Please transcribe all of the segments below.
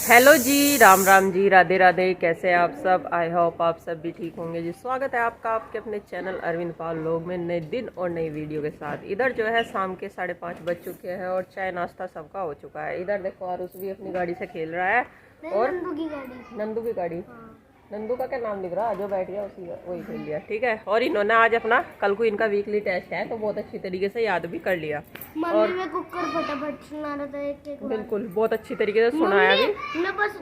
Hello जी, राम राम जी, राधे राधे। कैसे हैं आप सब? आई होप आप सब भी ठीक होंगे जी। स्वागत है आपका आपके अपने चैनल अरविंद पाल लोग में नए दिन और नई वीडियो के साथ। इधर जो है शाम के 5:30 बज चुके हैं और चाय नाश्ता सबका हो चुका है। इधर देखो आरुष भी अपनी गाड़ी से खेल रहा है और नंदू की गाड़ी नंदू का क्या नाम लिख रहा है, जो बैठ गया उसी वही खेल लिया। ठीक है। और इन्होंने आज अपना कल को इनका वीकली टेस्ट है तो बहुत अच्छी तरीके से याद भी कर लिया और मैं कुकर फटाफट सुना रहा था एक बिल्कुल बहुत अच्छी तरीके से सुनाया भी। मैं बस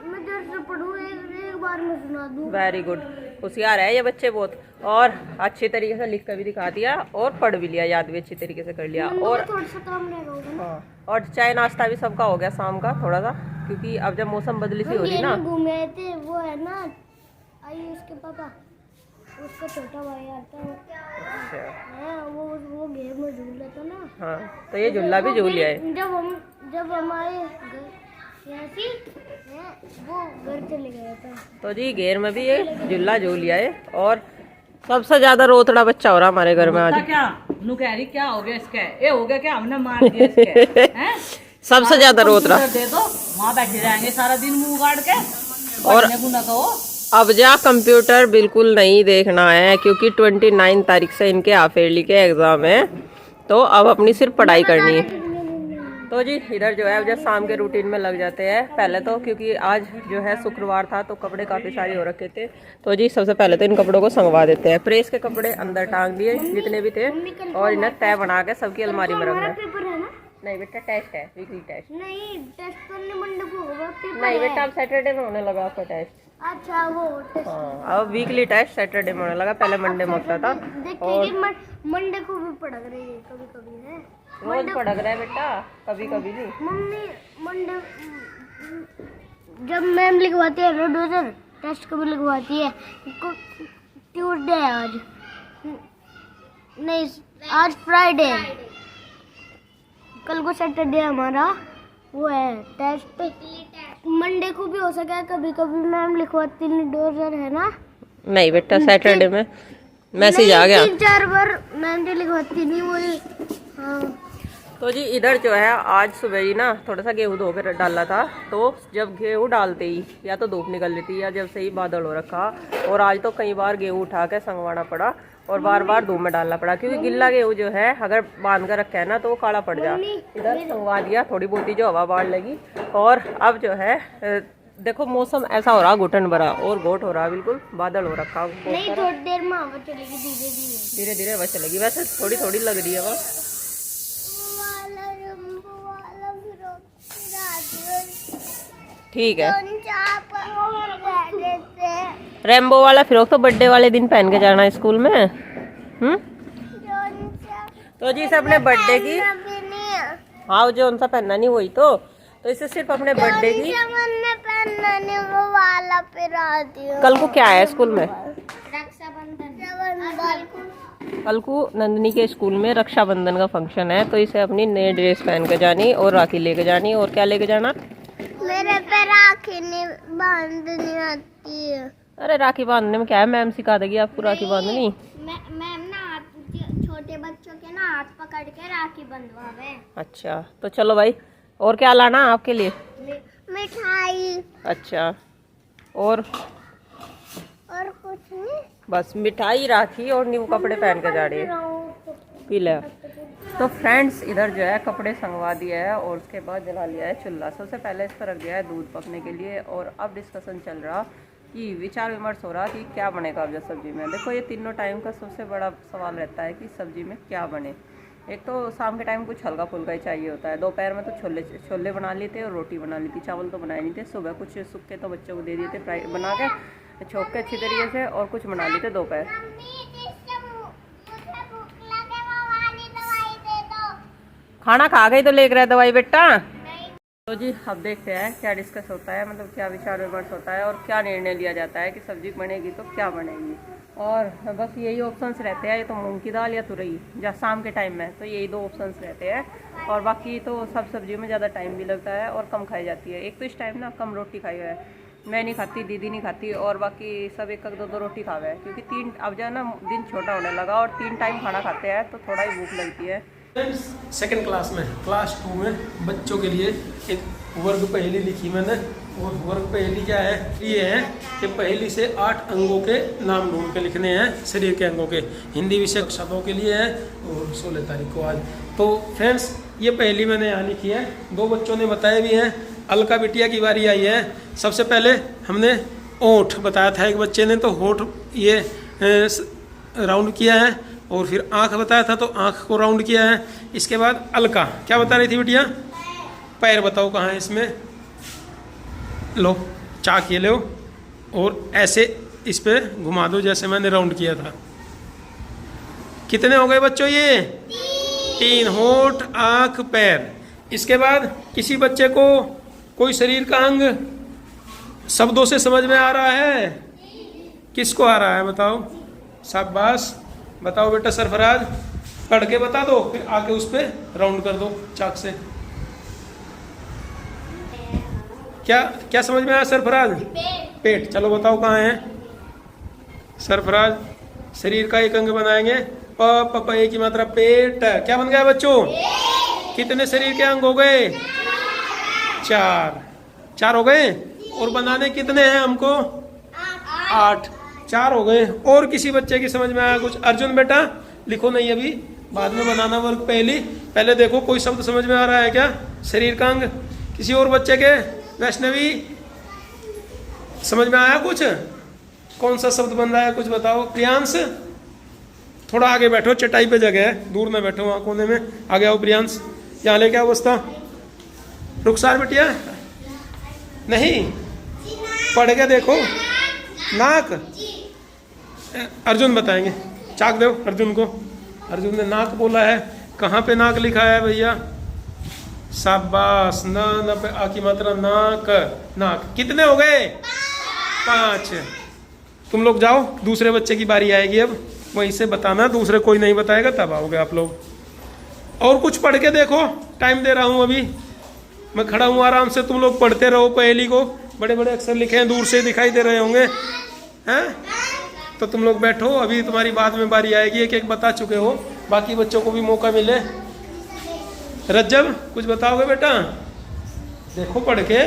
मैं जल्द से पढ़ूं एक बार में सुना दूं। वेरी गुड, होशियार है ये बच्चे बहुत। और अच्छी तरीके से लिख कर भी दिखा दिया और पढ़ भी लिया, याद भी अच्छी तरीके से कर लिया। और थोड़ा सा काम रहेगा। हाँ, और चाय नाश्ता भी सबका हो गया शाम का थोड़ा सा, क्योंकि अब जब मौसम बदली सी हो रही ना। घूमे आए थे, वो है ना आई उसके पापा, उसका छोटा भाई आता है। हाँ, वो गेम में झूल रहा था ना। हाँ, तो ये झूला भी झूल लिया है। जब हमारे वो घर चले गया था तो जी घेर में भी ये झूला झूल लिया है। और सबसे ज्यादा रोतड़ा बच्चा हो रहा हमारे घर में आज। क्या नुकहरी क्या हो गया इसका? ये हो गया क्या, हमने मार दिया इसके? हैं? सबसे ज्यादा रोतड़ा दे दो, वहाँ बैठे रहेंगे सारा दिन मुंह गाड़ के। और न कहो अब जा कंप्यूटर बिल्कुल नहीं देखना है, क्योंकि 29 तारीख से इनके हाफ ईयरली के एग्जाम है। तो अब अपनी सिर्फ पढ़ाई करनी है। तो जी इधर जो है अब जब शाम के रूटीन में लग जाते हैं। पहले तो क्योंकि आज जो है शुक्रवार था तो कपड़े काफ़ी सारे हो रखे थे, तो जी सबसे पहले तो इन कपड़ों को संगवा देते हैं। प्रेस के कपड़े अंदर टांग दिए जितने भी थे और इन्हें तय बना के सबकी अलमारी में रखना है। नहीं बेटा, टेस्ट है, वीकली टेस्ट। नहीं, टेस्ट करने मंडे को होगा। नहीं बेटा, अब सैटरडे में होने लगा आपका टेस्ट। अच्छा, वो टेस्ट। हाँ, अब वीकली टेस्ट सैटरडे में होने लगा, पहले मंडे में होता था। और मंडे को भी पढ़क रही है, कभी कभी है रोज पढ़क रहा है बेटा, कभी कभी नहीं। मम्मी मंडे जब मैम लिखवाती है रोडोजर टेस्ट कभी लिखवाती है। ट्यूसडे है आज, नहीं आज फ्राइडे, कल को सैटरडे हमारा वो है टेस्ट। मंडे को भी हो सका है, कभी कभी मैम लिखवाती नहीं, डोजर है ना। नहीं बेटा, सैटरडे में मैसेज आ गया। 3-4 बार मैम जो लिखवाती नहीं वही। हाँ, तो जी इधर जो है आज सुबह ही ना थोड़ा सा गेहूँ धो के डाला था, तो जब गेहूँ डालते ही या तो धूप निकल रही थी या जब से ही बादल हो रखा। और आज तो कई बार गेहूँ उठा के संगवाना पड़ा और बार बार धूप में डालना पड़ा, क्योंकि गिल्ला गेहूँ जो है अगर बांध कर रखा है ना तो वो काला पड़ जा। इधर संगवा दिया, थोड़ी बहुत ही जो हवा बाढ़ लगी। और अब जो है देखो मौसम ऐसा हो रहा घुटन भरा और घोट हो रहा, बिल्कुल बादल हो रखा। नहीं थोड़ी देर में हवा चलेगी, धीरे धीरे हवा चलेगी। वैसे थोड़ी थोड़ी लग रही है हवा। ठीक है, रेम्बो वाला फ्रॉक तो बर्थडे वाले दिन पहन के जाना स्कूल में। तो जी इसे अपने बर्थडे की, हाँ जो उनसा पहनना नहीं वही तो इसे सिर्फ अपने बर्थडे की। वो वाला कल को क्या है स्कूल में? रक्षाबंधन। कल को नंदनी के स्कूल में रक्षाबंधन का फंक्शन है, तो इसे अपनी नई ड्रेस पहन के जानी और राखी लेके जानी। और क्या लेके जाना? मेरे पे राखी नहीं बांधनी आती है। अरे राखी बांधने में क्या है, मैम सिखा देगी आपको राखी बांधनी। मैम ना छोटे बच्चों के ना हाथ पकड़ के राखी बंधवावे। अच्छा, तो चलो भाई, और क्या लाना आपके लिए? मिठाई। अच्छा, और कुछ नहीं, बस मिठाई, राखी और न्यू कपड़े पहन के जा रही है। पी ले। तो फ्रेंड्स इधर जो है कपड़े संगवा दिया है और उसके बाद जला लिया है चूल्हा। सबसे पहले इस पर रख दिया है दूध पकने के लिए। और अब डिस्कशन चल रहा कि विचार विमर्श हो रहा कि क्या बनेगा अब जो सब्जी में। देखो ये तीनों टाइम का सबसे बड़ा सवाल रहता है कि सब्जी में क्या बने। एक तो शाम के टाइम कुछ हल्का फुल्का ही चाहिए होता है। दोपहर में तो छोले बना लिए थे और रोटी बना ली थी, चावल तो बनाए नहीं थे। सुबह कुछ सूखे तो बच्चों को दे दिए थे फ्राई बना के, छोंक के अच्छी तरीके से, और कुछ बना लिए थे दोपहर। खाना खा गई तो लेकर रहे दवाई बेटा। तो जी अब देखते हैं क्या डिस्कस होता है, मतलब क्या विचार विमर्श होता है और क्या निर्णय लिया जाता है कि सब्जी बनेगी तो क्या बनेगी। और बस यही ऑप्शंस रहते हैं, या तो मूंग की दाल या तुरई, जहाँ शाम के टाइम में तो यही 2 ऑप्शंस रहते हैं। और बाकी तो सब सब्जियों में ज़्यादा टाइम भी लगता है और कम खाई जाती है। एक तो इस टाइम ना कम रोटी खाई है, मैं नहीं खाती, दीदी नहीं खाती, और बाकी सब 1-1 2-2 रोटी खावे है, क्योंकि 3 अब जो है ना दिन छोटा होने लगा और 3 टाइम खाना खाते हैं तो थोड़ा ही भूख लगती है। सेकंड क्लास में क्लास 2 में बच्चों के लिए एक वर्ग पहेली लिखी मैंने। और वर्ग पहेली क्या है, ये है कि पहेली से 8 अंगों के नाम ढूंढ के लिखने हैं, शरीर के अंगों के। हिंदी विषय शब्दों के लिए है और 16 तारीख को आज। तो फ्रेंड्स ये पहेली मैंने यहाँ लिखी है, 2 बच्चों ने बताया भी है। अलका बिटिया की बारी आई है। सबसे पहले हमने ओठ बताया था एक बच्चे ने, तो होठ ये राउंड किया है। और फिर आँख बताया था तो आँख को राउंड किया है। इसके बाद अलका क्या बता रही थी बिटिया? पैर बताओ कहाँ है इसमें। लो चाक ये लो और ऐसे इस पे घुमा दो जैसे मैंने राउंड किया था। कितने हो गए बच्चों ये? 3 होठ, आँख, पैर। इसके बाद किसी बच्चे को कोई शरीर का अंग शब्दों से समझ में आ रहा है? किसको आ रहा है बताओ? शाबाश, बताओ बेटा सरफराज, पढ़ के बता दो, फिर आके उस पर राउंड कर दो चाक से। क्या क्या समझ में आया सरफराज? पेट। चलो बताओ कहाँ है सरफराज? शरीर का एक अंग बनाएंगे। प की मात्रा पेट। क्या बन गया बच्चों? कितने शरीर के अंग हो गए? 4 हो गए। और बनाने कितने हैं हमको? 8। 4 हो गए। और किसी बच्चे की समझ में आया कुछ? अर्जुन बेटा लिखो नहीं अभी, बाद में बनाना वर्ग पहली। पहले देखो कोई शब्द समझ में आ रहा है क्या? शरीर का अंग किसी और बच्चे के? वैष्णवी समझ में आया कुछ? कौन सा शब्द बन रहा है कुछ बताओ। प्रियांश थोड़ा आगे बैठो, चटाई पे जगह है, दूर में बैठो वहाँ कोने में। आगे आओ प्रियांश, यहाँ लेके आओ बस्ता। रुखसार बिटिया नहीं, पढ़ के देखो। नाक अर्जुन बताएंगे। चाक दो अर्जुन को। अर्जुन ने नाक बोला है। कहाँ पे नाक लिखा है भैया? शाबाश, न पे आ की मात्रा नाक। नाक। कितने हो गए? 5। तुम लोग जाओ, दूसरे बच्चे की बारी आएगी अब, वहीं से बताना। दूसरे कोई नहीं बताएगा तब आओगे आप लोग। और कुछ पढ़ के देखो, टाइम दे रहा हूँ अभी, मैं खड़ा हूँ आराम से। तुम लोग पढ़ते रहो पहेली को। बड़े बड़े अक्षर लिखे हैं, दूर से दिखाई दे रहे होंगे हैं। तो तुम लोग बैठो, अभी तुम्हारी बाद में बारी आएगी। एक एक बता चुके हो, बाकी बच्चों को भी मौका मिले। रज्जब कुछ बताओगे बेटा? देखो पढ़ के,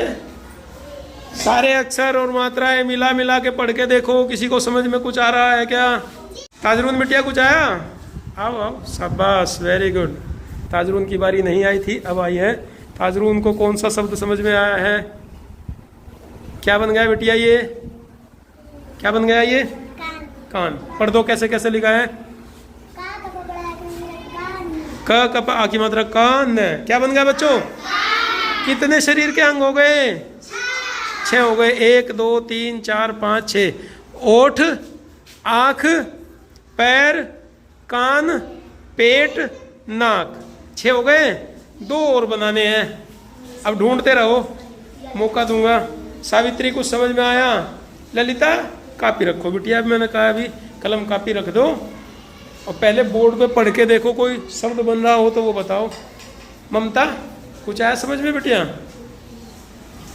सारे अक्षर और मात्राएं मिला मिला के पढ़ के देखो, किसी को समझ में कुछ आ रहा है क्या? ताजरून बिटिया कुछ आया? आओ आओ, शाबाश, वेरी गुड। ताजरून की बारी नहीं आई थी, अब आई है। ताजरून को कौन सा शब्द समझ में आया है? क्या बन गया बेटिया ये? क्या बन गया ये? कान। पढ़ दो कैसे कैसे लिखा है। क कप आ की मात्रा कान। क्या बन गया बच्चों? कितने शरीर के अंग हो गए? 6 हो गए। 1 2 3 4 5 6। ओठ, आँख, पैर, कान, पेट, नाक। 6 हो गए। 2 और बनाने हैं। अब ढूंढते रहो, मौका दूंगा। सावित्री कुछ समझ में आया? ललिता कापी रखो बिटिया, मैंने कहा अभी कलम कापी रख दो और पहले बोर्ड पे पढ़ के देखो, कोई शब्द बन रहा हो तो वो बताओ। ममता कुछ आया समझ में बिटिया?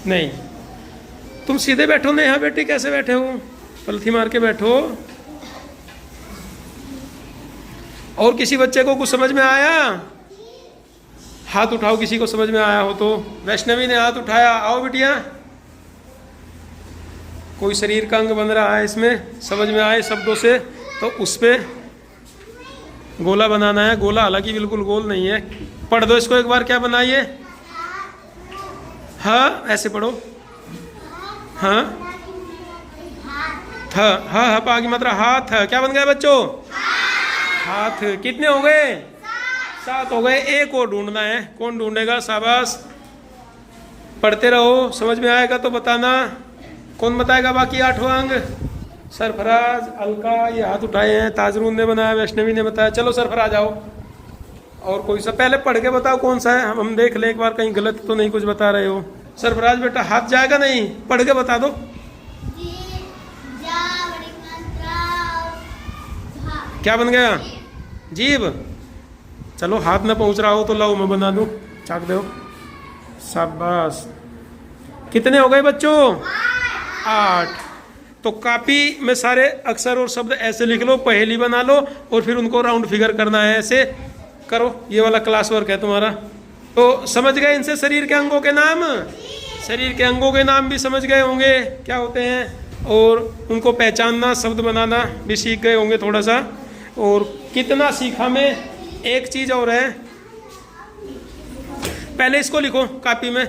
नहीं, तुम सीधे बैठो। नेहा बेटी कैसे बैठे हो? पलथी मार के बैठो। और किसी बच्चे को कुछ समझ में आया? हाथ उठाओ किसी को समझ में आया हो तो। वैष्णवी ने हाथ उठाया, आओ बिटिया। कोई शरीर का अंग बन रहा है इसमें, समझ में आए शब्दों से तो उस पे गोला बनाना है। गोला हालांकि बिल्कुल गोल नहीं है। पढ़ दो इसको एक बार। क्या बनाइए? हाँ ऐसे पढ़ो। हाँ था, हाँ पा की मात्रा हाथ। क्या बन गया बच्चों? हाथ। कितने हो गए? 7 हो गए। एक और ढूंढना है। कौन ढूंढेगा? शाबाश, पढ़ते रहो, समझ में आएगा तो बताना। कौन बताएगा बाकी 8वां अंग? सरफराज, अलका ये हाथ उठाए हैं। ताजरून ने बनाया, वैष्णवी ने बताया। चलो सरफराज आओ। और कोई सा पहले पढ़ के बताओ कौन सा है, हम देख लें एक बार, कहीं गलत तो नहीं कुछ बता रहे हो। सरफराज बेटा हाथ जाएगा नहीं, पढ़ के बता दो। क्या बन गया? जीभ। चलो हाथ में पहुंच रहा हो तो लाओ मैं बना दूं, चाक दो। शाबाश। कितने हो गए बच्चों? 8। तो कॉपी में सारे अक्षर और शब्द ऐसे लिख लो, पहेली बना लो और फिर उनको राउंड फिगर करना है। ऐसे करो, ये वाला क्लास वर्क है तुम्हारा। तो समझ गए इनसे शरीर के अंगों के नाम, शरीर के अंगों के नाम भी समझ गए होंगे क्या होते हैं, और उनको पहचानना, शब्द बनाना भी सीख गए होंगे थोड़ा सा। और कितना सीखा मैं, एक चीज़ और है, पहले इसको लिखो कॉपी में।